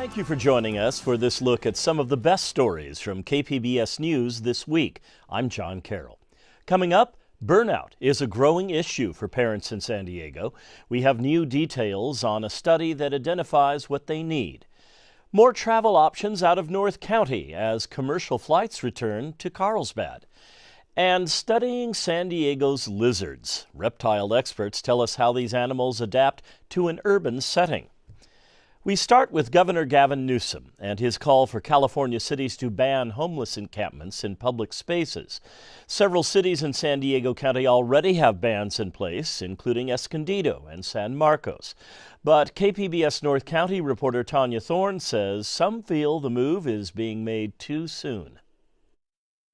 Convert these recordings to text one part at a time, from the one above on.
Thank you for joining us for this look at some of the best stories from KPBS News this week. I'm John Carroll. Coming up, burnout is a growing issue for parents in San Diego. We have new details on a study that identifies what they need. More travel options out of North County as commercial flights return to Carlsbad. And studying San Diego's lizards. Reptile experts tell us how these animals adapt to an urban setting. We start with Governor Gavin Newsom and his call for California cities to ban homeless encampments in public spaces. Several cities in San Diego County already have bans in place, including Escondido and San Marcos. But KPBS North County reporter Tanya Thorne says some feel the move is being made too soon.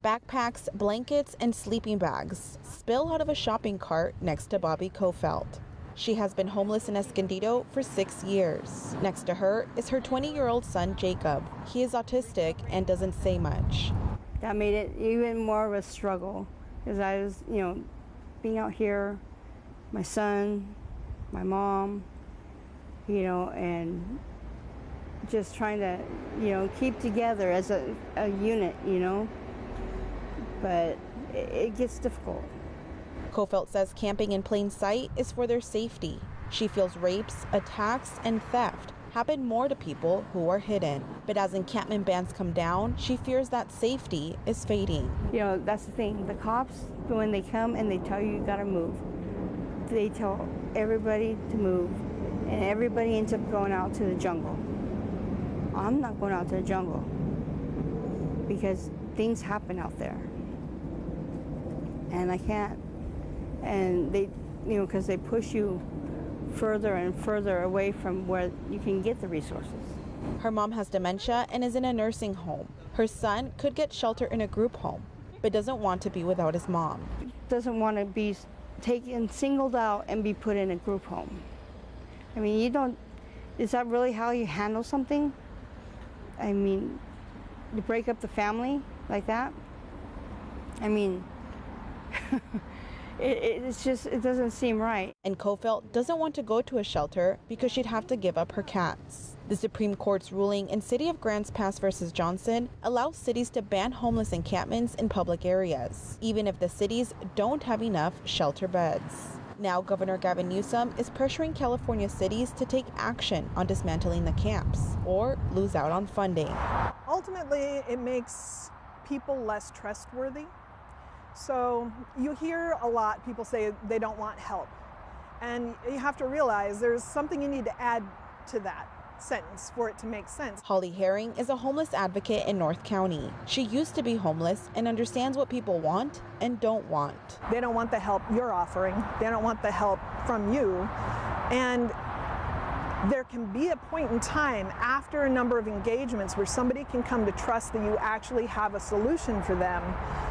Backpacks, blankets, and sleeping bags spill out of a shopping cart next to Bobby Kofelt. She has been homeless in Escondido for 6 years. Next to her is her 20-year-old son, Jacob. He is autistic and doesn't say much. That made it even more of a struggle because I was, being out here, my son, my mom, and just trying to, keep together as a unit, but it gets difficult. Kofelt says camping in plain sight is for their safety. She feels rapes, attacks, and theft happen more to people who are hidden. But as encampment bans come down, she fears that safety is fading. That's the thing. The cops, when they come and they tell you gotta move, they tell everybody to move, and everybody ends up going out to the jungle. I'm not going out to the jungle because things happen out there. And I can't. And they, because they push you further and further away from where you can get the resources. Her mom has dementia and is in a nursing home. Her son could get shelter in a group home, but doesn't want to be without his mom. Doesn't want to be taken, singled out and be put in a group home. I mean, is that really how you handle something? I mean, you break up the family like that? I mean, it doesn't seem right. And Kofelt doesn't want to go to a shelter because she'd have to give up her cats. The Supreme Court's ruling in City of Grants Pass versus Johnson allows cities to ban homeless encampments in public areas, even if the cities don't have enough shelter beds. Now, Governor Gavin Newsom is pressuring California cities to take action on dismantling the camps or lose out on funding. Ultimately, it makes people less trustworthy. So you hear a lot people say they don't want help. And you have to realize there's something you need to add to that sentence for it to make sense. Holly Herring is a homeless advocate in North County. She used to be homeless and understands what people want and don't want. They don't want the help you're offering. They don't want the help from you. And there can be a point in time after a number of engagements where somebody can come to trust that you actually have a solution for them,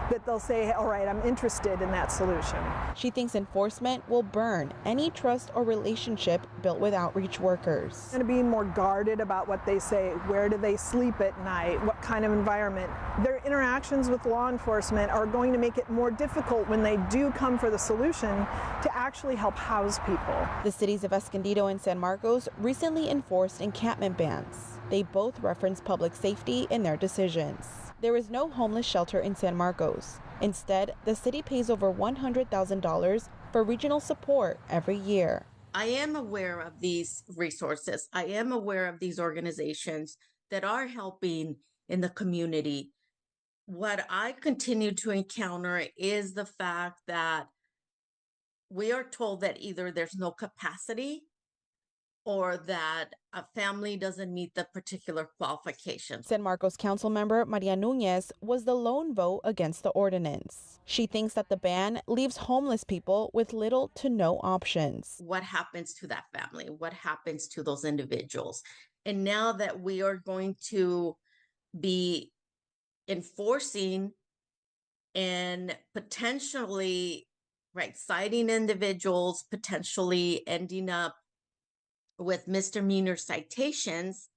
that they'll say, all right, I'm interested in that solution. She thinks enforcement will burn any trust or relationship built with outreach workers. Going to be more guarded about what they say. Where do they sleep at night? What kind of environment? Their interactions with law enforcement are going to make it more difficult when they do come for the solution to actually help house people. The cities of Escondido and San Marcos recently enforced encampment bans. They both reference public safety in their decisions. There is no homeless shelter in San Marcos. Instead, the city pays over $100,000 for regional support every year. I am aware of these resources. I am aware of these organizations that are helping in the community. What I continue to encounter is the fact that we are told that either there's no capacity or that a family doesn't meet the particular qualifications. San Marcos council member Maria Nunez was the lone vote against the ordinance. She thinks that the ban leaves homeless people with little to no options. What happens to that family? What happens to those individuals? And now that we are going to be enforcing and potentially citing individuals, potentially ending up with misdemeanor citations,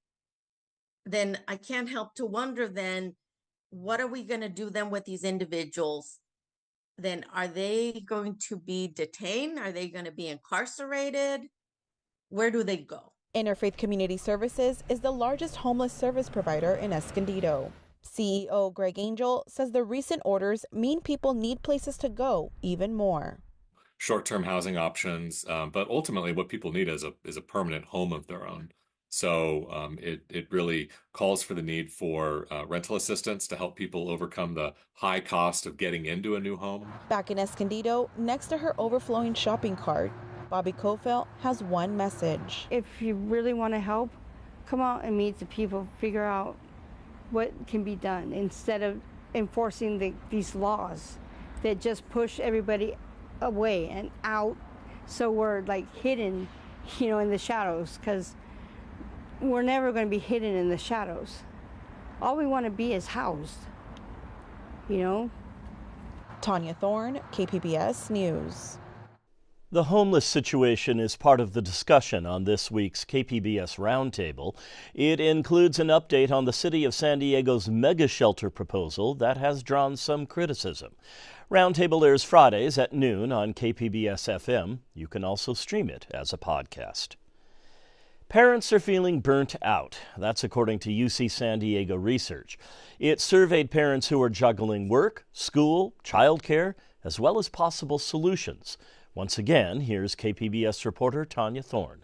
then I can't help to wonder then, what are we going to do then with these individuals? Then are they going to be detained? Are they going to be incarcerated? Where do they go? Interfaith Community Services is the largest homeless service provider in Escondido. CEO Greg Angel says the recent orders mean people need places to go even more. Short-term housing options, but ultimately what people need is a permanent home of their own. So it really calls for the need for rental assistance to help people overcome the high cost of getting into a new home. Back in Escondido, next to her overflowing shopping cart, Bobby Kofel has one message. If you really want to help, come out and meet the people, figure out what can be done instead of enforcing these laws that just push everybody away and out, so we're like hidden, in the shadows, because we're never going to be hidden in the shadows. All we want to be is housed, Tanya Thorne, KPBS News. The homeless situation is part of the discussion on this week's KPBS Roundtable. It includes an update on the City of San Diego's mega shelter proposal that has drawn some criticism. Roundtable airs Fridays at noon on KPBS FM. You can also stream it as a podcast. Parents are feeling burnt out. That's according to UC San Diego research. It surveyed parents who are juggling work, school, childcare, as well as possible solutions. Once again, here's KPBS reporter Tanya Thorne.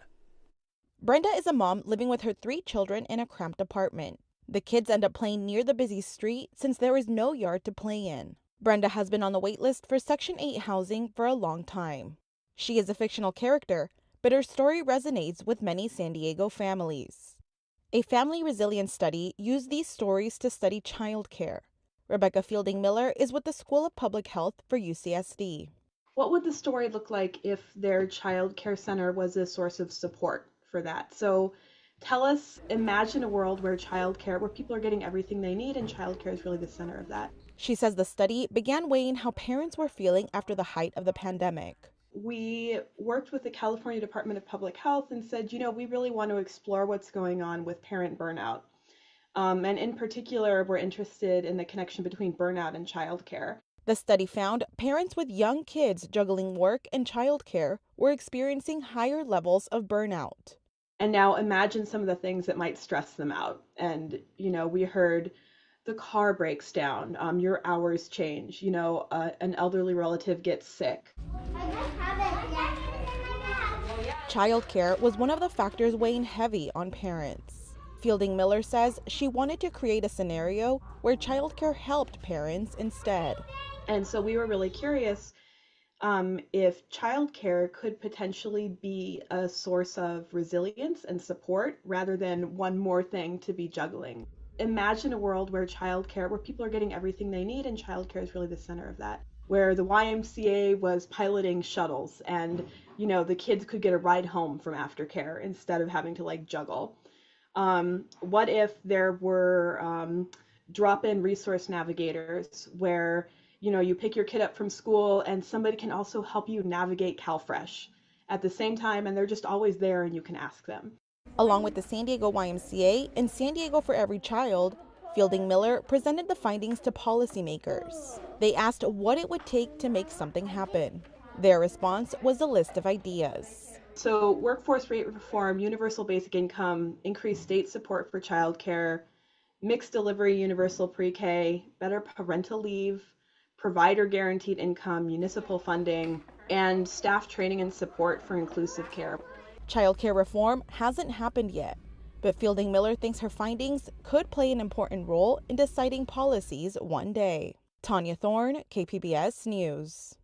Brenda is a mom living with her 3 children in a cramped apartment. The kids end up playing near the busy street since there is no yard to play in. Brenda has been on the wait list for Section 8 housing for a long time. She is a fictional character, but her story resonates with many San Diego families. A family resilience study used these stories to study childcare. Rebecca Fielding Miller is with the School of Public Health for UCSD. What would the story look like if their child care center was a source of support for that? So tell us, imagine a world where people are getting everything they need, and childcare is really the center of that. She says the study began weighing how parents were feeling after the height of the pandemic. We worked with the California Department of Public Health and said, we really want to explore what's going on with parent burnout. And in particular, we're interested in the connection between burnout and childcare. The study found parents with young kids juggling work and childcare were experiencing higher levels of burnout. And now imagine some of the things that might stress them out. And, we heard the car breaks down, your hours change, an elderly relative gets sick. Childcare was one of the factors weighing heavy on parents. Fielding Miller says she wanted to create a scenario where childcare helped parents instead. And so we were really curious if childcare could potentially be a source of resilience and support rather than one more thing to be juggling. Imagine a world where people are getting everything they need, and childcare is really the center of that. Where the YMCA was piloting shuttles and, the kids could get a ride home from aftercare instead of having to juggle. What if there were drop-in resource navigators where, you pick your kid up from school and somebody can also help you navigate CalFresh at the same time, and they're just always there and you can ask them. Along with the San Diego YMCA and San Diego for Every Child, Fielding Miller presented the findings to policymakers. They asked what it would take to make something happen. Their response was a list of ideas. So workforce rate reform, universal basic income, increased state support for childcare, mixed delivery universal pre-K, better parental leave, provider guaranteed income, municipal funding, and staff training and support for inclusive care. Childcare reform hasn't happened yet, but Fielding Miller thinks her findings could play an important role in deciding policies one day. Tanya Thorne, KPBS News.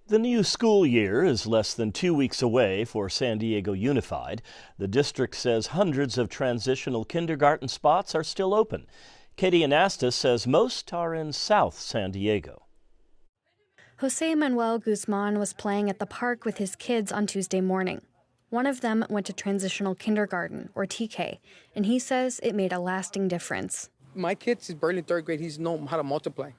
The new school year is less than 2 weeks away for San Diego Unified. The district says hundreds of transitional kindergarten spots are still open. Katie Anastas says most are in South San Diego. Jose Manuel Guzman was playing at the park with his kids on Tuesday morning. One of them went to transitional kindergarten, or TK, and he says it made a lasting difference. My kid is barely in 3rd grade. He knows how to multiply.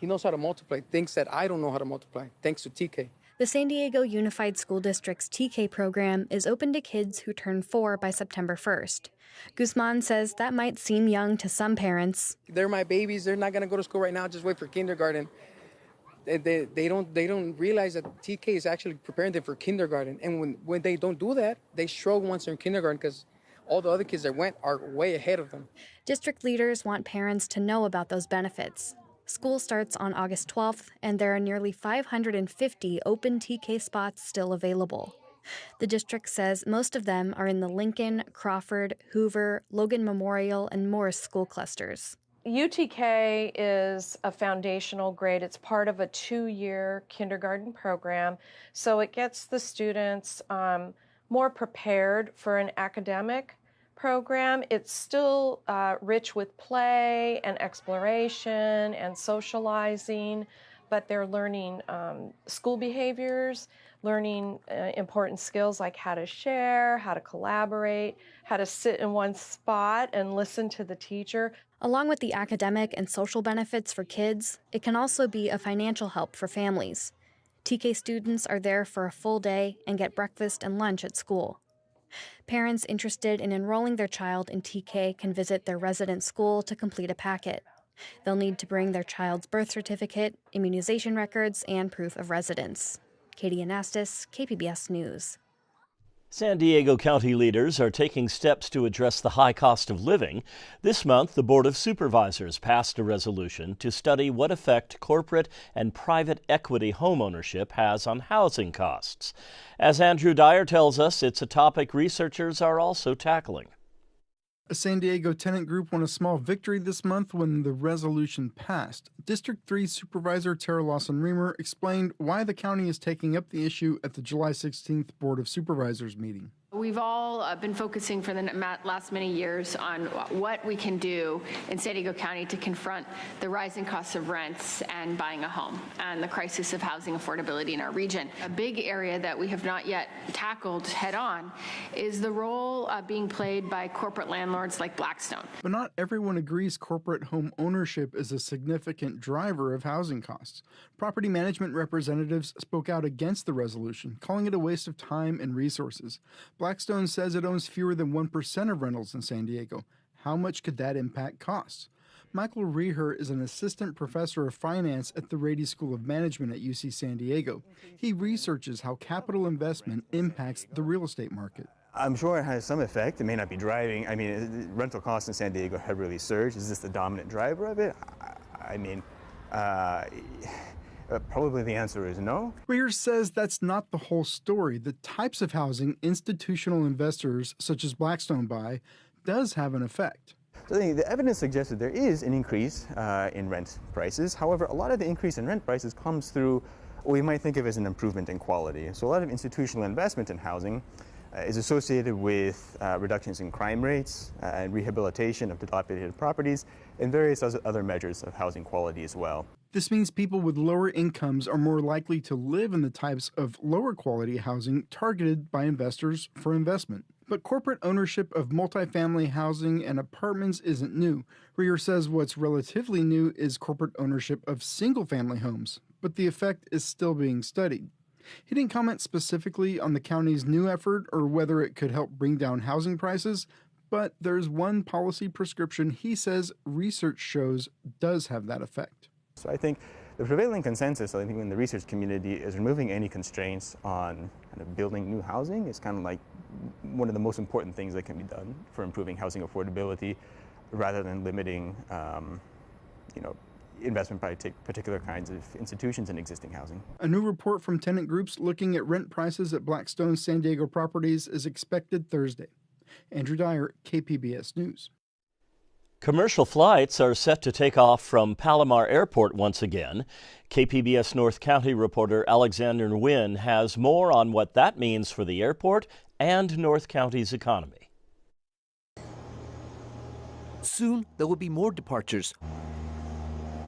He knows how to multiply, things that I don't know how to multiply, thanks to TK. The San Diego Unified School District's TK program is open to kids who turn 4 by September 1st. Guzman says that might seem young to some parents. They're my babies. They're not going to go to school right now. Just wait for kindergarten. They don't realize that TK is actually preparing them for kindergarten. And when they don't do that, they struggle once they're in kindergarten because all the other kids that went are way ahead of them. District leaders want parents to know about those benefits. School starts on August 12th, and there are nearly 550 open TK spots still available. The district says most of them are in the Lincoln, Crawford, Hoover, Logan Memorial, and Morris school clusters. UTK is a foundational grade. It's part of a 2-year kindergarten program, so it gets the students more prepared for an academic program. It's still rich with play and exploration and socializing, but they're learning school behaviors, learning important skills like how to share, how to collaborate, how to sit in one spot and listen to the teacher. Along with the academic and social benefits for kids, it can also be a financial help for families. TK students are there for a full day and get breakfast and lunch at school. Parents interested in enrolling their child in TK can visit their resident school to complete a packet. They'll need to bring their child's birth certificate, immunization records, and proof of residence. Katie Anastas, KPBS News. San Diego County leaders are taking steps to address the high cost of living. This month, the Board of Supervisors passed a resolution to study what effect corporate and private equity homeownership has on housing costs. As Andrew Dyer tells us, it's a topic researchers are also tackling. A San Diego tenant group won a small victory this month when the resolution passed. District 3 Supervisor Tara Lawson-Remer explained why the county is taking up the issue at the July 16th Board of Supervisors meeting. We've all been focusing for the last many years on what we can do in San Diego County to confront the rising costs of rents and buying a home and the crisis of housing affordability in our region. A big area that we have not yet tackled head on is the role being played by corporate landlords like Blackstone. But not everyone agrees corporate home ownership is a significant driver of housing costs. Property management representatives spoke out against the resolution, calling it a waste of time and resources. Blackstone says it owns fewer than 1% of rentals in San Diego. How much could that impact costs? Michael Reher is an assistant professor of finance at the Rady School of Management at UC San Diego. He researches how capital investment impacts the real estate market. I'm sure it has some effect. It may not be driving. I mean, rental costs in San Diego have really surged. Is this the dominant driver of it? Probably the answer is no. Reher says that's not the whole story. The types of housing institutional investors such as Blackstone buy does have an effect. So the evidence suggests that there is an increase in rent prices. However, a lot of the increase in rent prices comes through what we might think of as an improvement in quality. So a lot of institutional investment in housing is associated with reductions in crime rates and rehabilitation of dilapidated properties and various other measures of housing quality as well. This means people with lower incomes are more likely to live in the types of lower quality housing targeted by investors for investment. But corporate ownership of multifamily housing and apartments isn't new. Reher says what's relatively new is corporate ownership of single-family homes, but the effect is still being studied. He didn't comment specifically on the county's new effort or whether it could help bring down housing prices, but there's one policy prescription he says research shows does have that effect. So I think the prevailing consensus, I think, in the research community is removing any constraints on kind of building new housing is kind of like one of the most important things that can be done for improving housing affordability, rather than limiting, investment by particular kinds of institutions in existing housing. A new report from tenant groups looking at rent prices at Blackstone's San Diego properties is expected Thursday. Andrew Dyer, KPBS News. Commercial flights are set to take off from Palomar Airport once again. KPBS North County reporter Alexander Nguyen has more on what that means for the airport and North County's economy. Soon, there will be more departures,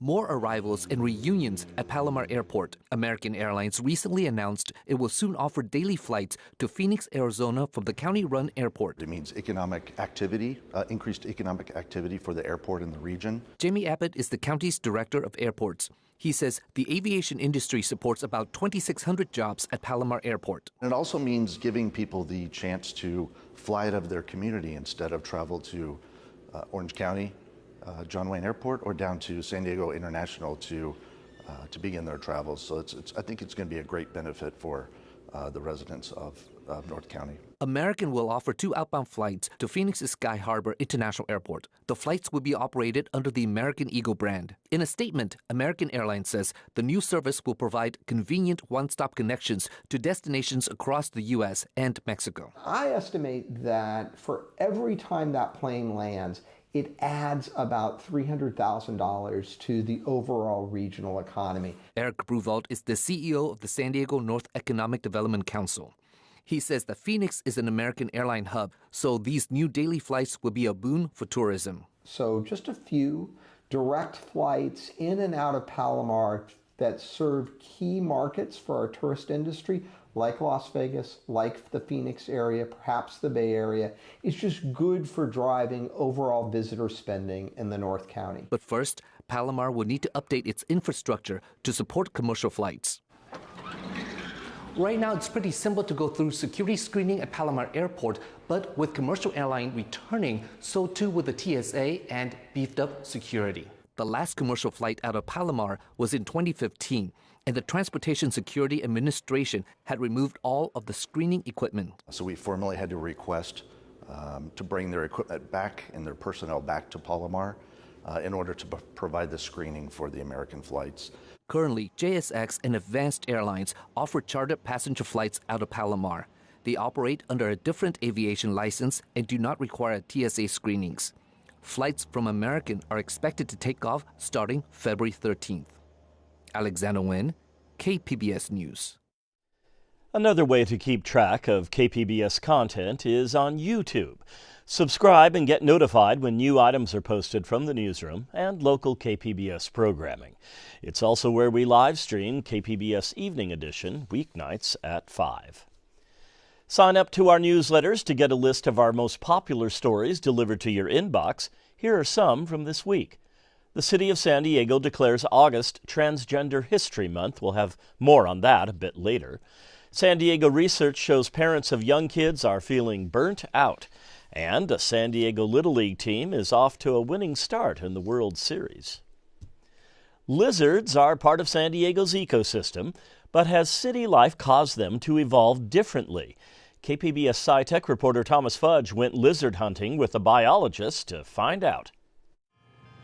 more arrivals and reunions at Palomar Airport. American Airlines recently announced it will soon offer daily flights to Phoenix, Arizona from the county-run airport. It means economic activity, increased economic activity for the airport and the region. Jamie Abbott is the county's director of airports. He says the aviation industry supports about 2,600 jobs at Palomar Airport. It also means giving people the chance to fly out of their community instead of travel to Orange County, John Wayne Airport, or down to San Diego International to begin their travels. So I think it's going to be a great benefit for the residents of North County. American will offer 2 outbound flights to Phoenix's Sky Harbor International Airport. The flights will be operated under the American Eagle brand. In a statement, American Airlines says the new service will provide convenient one-stop connections to destinations across the U.S. and Mexico. I estimate that for every time that plane lands, it adds about $300,000 to the overall regional economy. Eric Bruvald is the CEO of the San Diego North Economic Development Council. He says that Phoenix is an American airline hub, so these new daily flights will be a boon for tourism. So just a few direct flights in and out of Palomar that serve key markets for our tourist industry, like Las Vegas, like the Phoenix area, perhaps the Bay Area, is just good for driving overall visitor spending in the North County. But first, Palomar will need to update its infrastructure to support commercial flights. Right now, it's pretty simple to go through security screening at Palomar Airport, but with commercial airline returning, so too with the TSA and beefed up security. The last commercial flight out of Palomar was in 2015, and the Transportation Security Administration had removed all of the screening equipment. So we formally had to request to bring their equipment back and their personnel back to Palomar in order to provide the screening for the American flights. Currently, JSX and Advanced Airlines offer chartered passenger flights out of Palomar. They operate under a different aviation license and do not require TSA screenings. Flights from American are expected to take off starting February 13th. Alexander Nguyen, KPBS News. Another way to keep track of KPBS content is on YouTube. Subscribe and get notified when new items are posted from the newsroom and local KPBS programming. It's also where we live stream KPBS Evening Edition weeknights at 5. Sign up to our newsletters to get a list of our most popular stories delivered to your inbox. Here are some from this week. The City of San Diego declares August Transgender History Month. We'll have more on that a bit later. San Diego research shows parents of young kids are feeling burnt out. And a San Diego Little League team is off to a winning start in the World Series. Lizards are part of San Diego's ecosystem, but has city life caused them to evolve differently? KPBS Sci-Tech reporter Thomas Fudge went lizard hunting with a biologist to find out.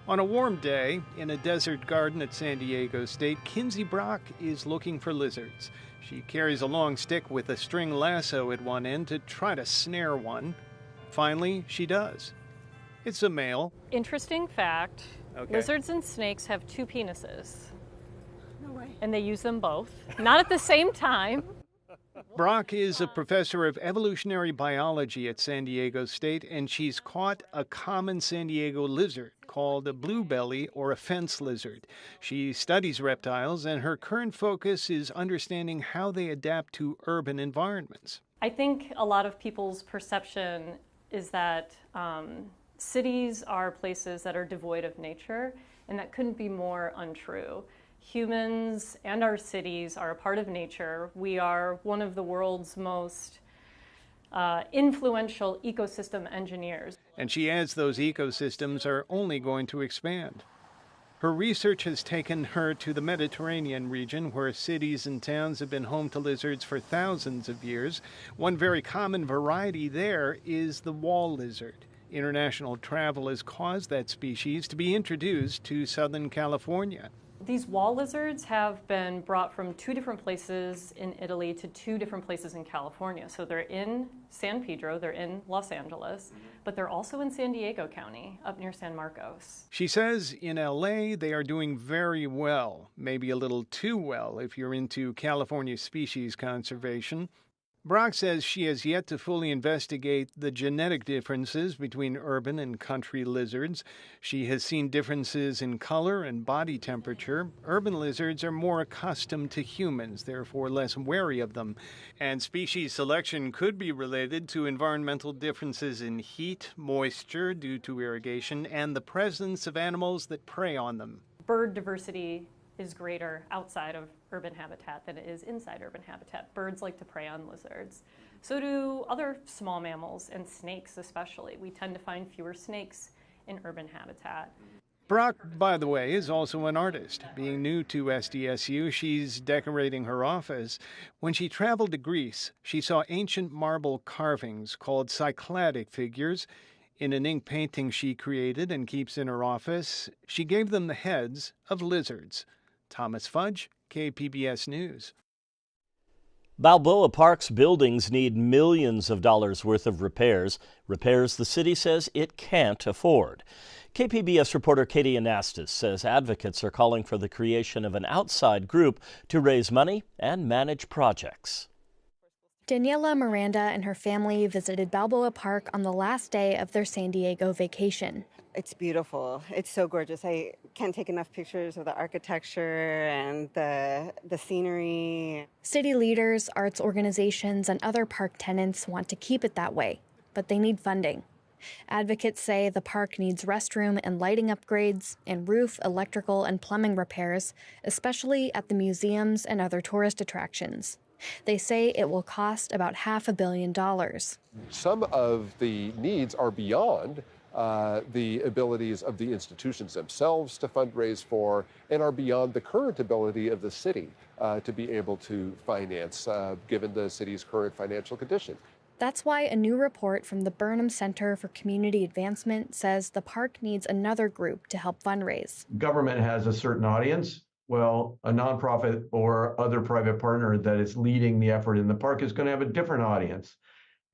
On a warm day in a desert garden at San Diego State, Kinsey Brock is looking for lizards. She carries a long stick with a string lasso at one end to try to snare one. Finally, she does. It's a male. Interesting fact, Okay. Lizards and snakes have 2 penises. No way. And they use them both. Not at the same time. Brock is a professor of evolutionary biology at San Diego State, and she's caught a common San Diego lizard called a bluebelly or a fence lizard. She studies reptiles, and her current focus is understanding how they adapt to urban environments. I think a lot of people's perception is that cities are places that are devoid of nature, and that couldn't be more untrue. Humans and our cities are a part of nature. We are one of the world's most influential ecosystem engineers. And she adds those ecosystems are only going to expand. Her research has taken her to the Mediterranean region, where cities and towns have been home to lizards for thousands of years. One very common variety there is the wall lizard. International travel has caused that species to be introduced to Southern California. These wall lizards have been brought from 2 different places in Italy to 2 different places in California. So they're in San Pedro, they're in Los Angeles, but they're also in San Diego County, up near San Marcos. She says in LA they are doing very well, maybe a little too well if you're into California species conservation. Brock says she has yet to fully investigate the genetic differences between urban and country lizards. She has seen differences in color and body temperature. Urban lizards are more accustomed to humans, therefore less wary of them. And species selection could be related to environmental differences in heat, moisture due to irrigation, and the presence of animals that prey on them. Bird diversity is greater outside of urban habitat than it is inside urban habitat. Birds like to prey on lizards. So do other small mammals and snakes especially. We tend to find fewer snakes in urban habitat. Brock, by the way, is also an artist. Being new to SDSU, she's decorating her office. When she traveled to Greece, she saw ancient marble carvings called Cycladic figures. In an ink painting she created and keeps in her office, she gave them the heads of lizards. Thomas Fudge, KPBS News. Balboa Park's buildings need millions of dollars worth of repairs the city says it can't afford. KPBS reporter Katie Anastas says advocates are calling for the creation of an outside group to raise money and manage projects. Daniela Miranda and her family visited Balboa Park on the last day of their San Diego vacation. It's beautiful. It's so gorgeous. I can't take enough pictures of the architecture and the scenery. City leaders, arts organizations, and other park tenants want to keep it that way, but they need funding. Advocates say the park needs restroom and lighting upgrades and roof, electrical, and plumbing repairs, especially at the museums and other tourist attractions. They say it will cost about $500 million. Some of the needs are beyond the abilities of the institutions themselves to fundraise for, and are beyond the current ability of the city to be able to finance, given the city's current financial condition. That's why a new report from the Burnham Center for Community Advancement says the park needs another group to help fundraise. Government has a certain audience. Well, a nonprofit or other private partner that is leading the effort in the park is going to have a different audience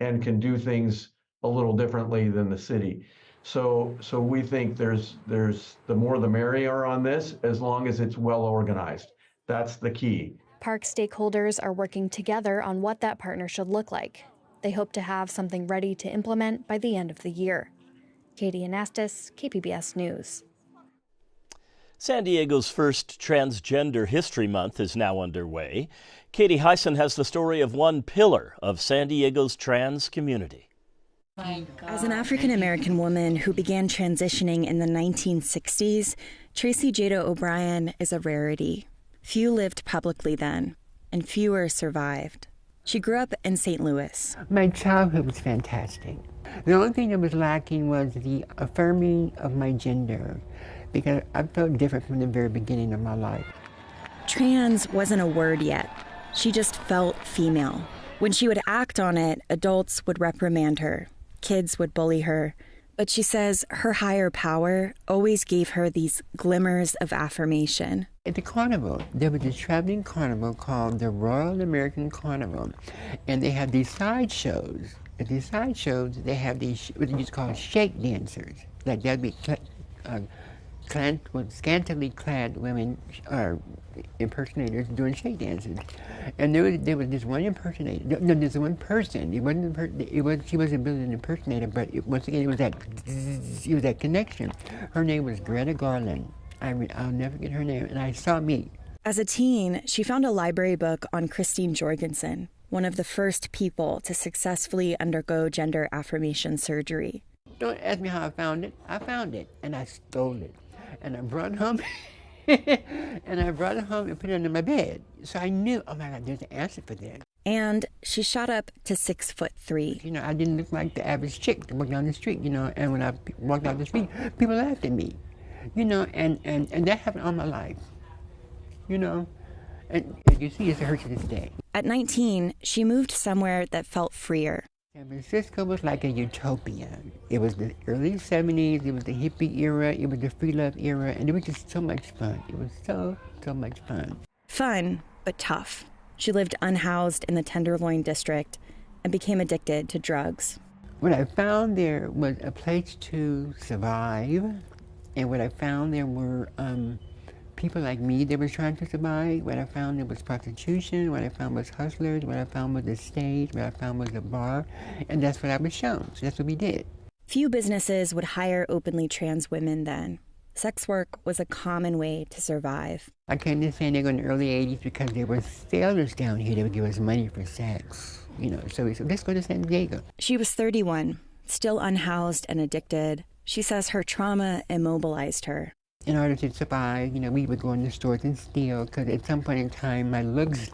and can do things a little differently than the city. So we think there's the more the merrier on this, as long as it's well organized. That's the key. Park stakeholders are working together on what that partner should look like. They hope to have something ready to implement by the end of the year. Katie Anastas, KPBS News. San Diego's first Transgender History Month is now underway. Katie Hyson has the story of one pillar of San Diego's trans community. As an African-American woman who began transitioning in the 1960s, Tracy Jada O'Brien is a rarity. Few lived publicly then, and fewer survived. She grew up in St. Louis. My childhood was fantastic. The only thing that was lacking was the affirming of my gender, because I felt different from the very beginning of my life. Trans wasn't a word yet. She just felt female. When she would act on it, adults would reprimand her. Kids would bully her. But she says her higher power always gave her these glimmers of affirmation. At the carnival, there was a traveling carnival called the Royal American Carnival, and they have these sideshows. At these sideshows, they have these what they used to call shake dancers. Like that'd be scantily clad women or impersonators doing shake dances, and there was this one impersonator. No, there's one person. It wasn't. She wasn't really an impersonator, but once again, it was that connection. Her name was Greta Garland. I'll never get her name, and I saw me. As a teen, she found a library book on Christine Jorgensen, one of the first people to successfully undergo gender affirmation surgery. Don't ask me how I found it. I found it, and I stole it, and I brought it home. And put it under my bed. So I knew, oh my God, there's an answer for that. And she shot up to 6'3". You know, I didn't look like the average chick that walked down the street, you know, and when I walked down the street, people laughed at me, you know, and that happened all my life, you know, and as you see, it hurts to this day. At 19, she moved somewhere that felt freer. San Francisco was like a utopia. It was the early 70s, it was the hippie era, it was the free love era, and it was just so much fun. It was so much fun. Fun, but tough. She lived unhoused in the Tenderloin district and became addicted to drugs. What I found there was a place to survive, and what I found there were people like me that were trying to survive. What I found there was prostitution, what I found was hustlers, what I found was the stage, what I found was a bar, and that's what I was shown, so that's what we did. Few businesses would hire openly trans women then. Sex work was a common way to survive. I came to San Diego in the early 80s because there were sailors down here that would give us money for sex, you know, so we said, let's go to San Diego. She was 31, still unhoused and addicted. She says her trauma immobilized her. In order to survive, you know, we would go in the stores and steal, because at some point in time, my looks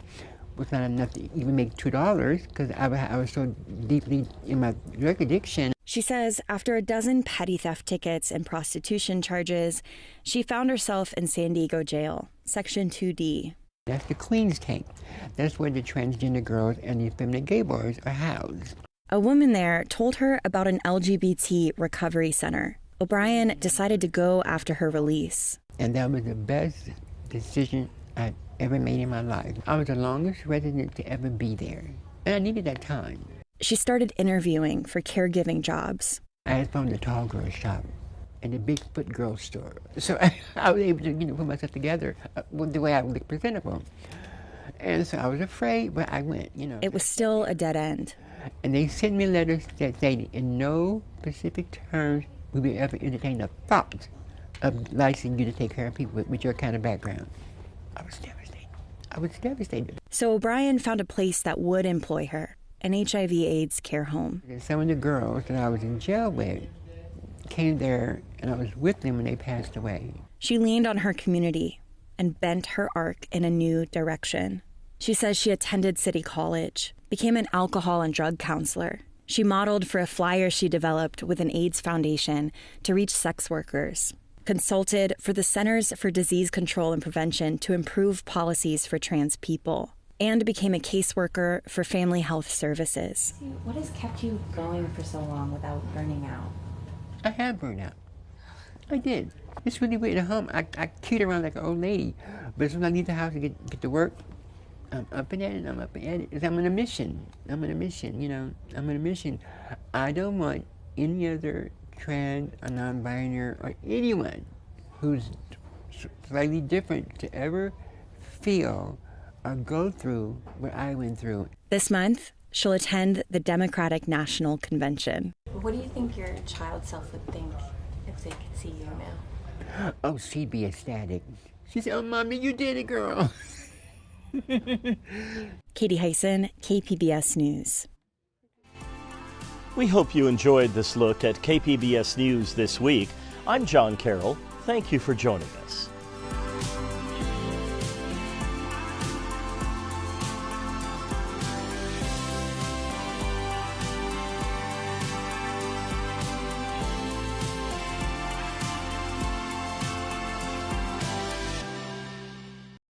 was not enough to even make $2, because I was so deeply in my drug addiction. She She says after a dozen petty theft tickets and prostitution charges, she found herself in San Diego jail, Section 2D. That's the Queen's tank. That's where the transgender girls and the effeminate gay boys are housed. A woman there told her about an LGBT recovery center. O'Brien decided to go after her release. And that was the best decision I've ever made in my life. I was the longest resident to ever be there, and I needed that time. She started interviewing for caregiving jobs. I had found the tall girl shop and the Bigfoot girl store. So I was able to, put myself together the way I would look presentable. And so I was afraid, but I went, It was still a dead end. And they sent me letters that stated in no specific terms would we ever entertain the thought of licensing you to take care of people with your kind of background. I was devastated. So O'Brien found a place that would employ her, an HIV/AIDS care home. And some of the girls that I was in jail with came there, and I was with them when they passed away. She leaned on her community and bent her arc in a new direction. She says she attended City College, became an alcohol and drug counselor. She modeled for a flyer she developed with an AIDS foundation to reach sex workers, consulted for the Centers for Disease Control and Prevention to improve policies for trans people, and became a caseworker for Family Health Services. What has kept you going for so long without burning out? I have burned out. I did. It's really weird at home. I kid around like an old lady, but as soon as I leave the house to get to work, I'm up and at it. I'm on a mission. I'm on a mission. I don't want any other trans or non-binary or anyone who's slightly different to ever feel or go through what I went through. This month, she'll attend the Democratic National Convention. What do you think your child self would think if they could see you now? Oh, she'd be ecstatic. She'd say, "Oh, Mommy, you did it, girl." Katie Hyson, KPBS News. We hope you enjoyed this look at KPBS News this week. I'm John Carroll. Thank you for joining us.